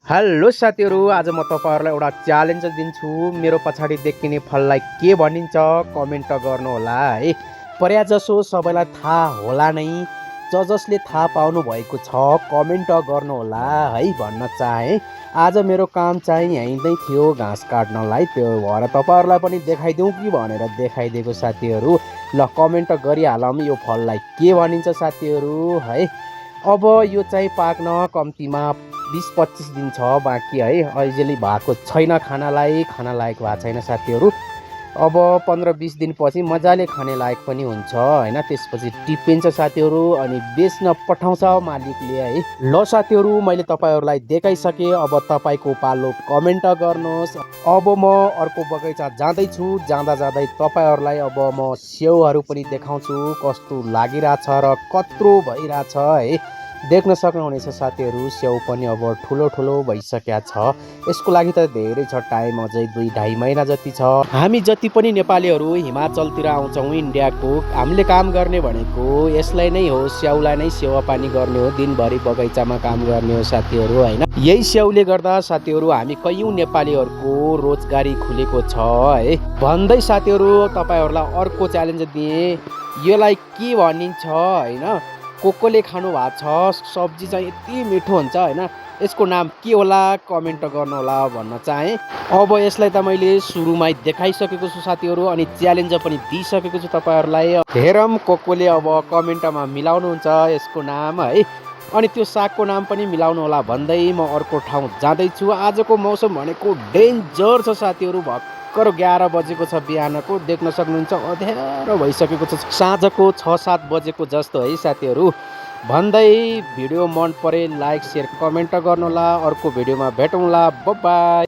Hello साथीहरू, आज म तपाईँहरूलाई एउटा च्यालेन्ज दिन्छु। मेरो पछाडि देखिने फललाई के भनिन्छ कमेन्ट गर्नुहोला है। प्रायःजसो सबैलाई थाहा होला नै, जसले थाहा पाउनु भएको छ कमेन्ट गर्नुहोला है भन्न चाहे। आज मेरो काम चाहिँ यहीँ नै थियो, घाँस काट्नलाई, त्यो भएर तपाईँहरूलाई पनि देखाइदिउँ कि भनेर देखाइदिएको साथीहरू। ल कमेन्ट गरिहालौँ यो फललाई के भनिन्छ साथीहरू है। अब यो चाहिँ पाक्न कम्तीमा 20-25 दिन छ बाँकी है। अहिले भएको छैन, खाना लायक भएको छैन साथीहरू। अब 15-20 दिनपछि मजाले खाने लायक पनि हुन्छ होइन। त्यसपछि टिपिन्छ साथीहरू अनि बेच्न पठाउँछ मालिकले है। ल साथीहरू, मैले तपाईँहरूलाई देखाइसकेँ, अब तपाईँको पालो कमेन्ट गर्नुहोस्। अब म अर्को बगैँचा जाँदैछु, जाँदा जाँदै तपाईँहरूलाई अब म स्याउहरू पनि देखाउँछु कस्तो लागिरहेछ र कत्रो भइरहेछ है। देख्न सक्नुहुनेछ साथीहरू, स्याउ पनि अब ठुलो ठुलो भइसकेको छ। यसको लागि त धेरै छ टाइम, अझै 2-2.5 महिना जति छ। हामी जति पनि नेपालीहरू हिमाचलतिर आउँछौँ इन्डियाको, हामीले काम गर्ने भनेको यसलाई नै हो, स्याउलाई नै सेवा पानी गर्ने हो, दिनभरि बगैँचामा काम गर्ने हो साथीहरू होइन। यही स्याउले गर्दा साथीहरू हामी कैयौँ नेपालीहरूको रोजगारी खुलेको छ है। भन्दै साथीहरू तपाईँहरूलाई अर्को च्यालेन्ज दिएँ, यसलाई के भनिन्छ होइन। कोले खानु भएको छ, सब्जी चाहिँ यति मिठो हुन्छ होइन। यसको नाम के होला कमेन्ट गर्नुहोला भन्न चाहे। अब यसलाई त मैले सुरुमै देखाइसकेको छु साथीहरू अनि च्यालेन्ज पनि दिइसकेको छु तपाईँहरूलाई। हेरौँ कोले अब कमेन्टमा मिलाउनुहुन्छ यसको नाम है। अनि त्यो सागको नाम पनि मिलाउनु होला भन्दै म अर्को ठाउँ जाँदैछु। आजको मौसम भनेको डेन्जर छ साथीहरू। भर्खर 11 बजेको छ बिहानको, देख्न सक्नुहुन्छ अँध्यारो भइसकेको छ, साँझको 6-7 बजेको जस्तो है साथीहरू। भन्दै भिडियो मन परे लाइक, सेयर, कमेन्ट गर्नुहोला। अर्को भिडियोमा भेटौँला, बाइ बाइ।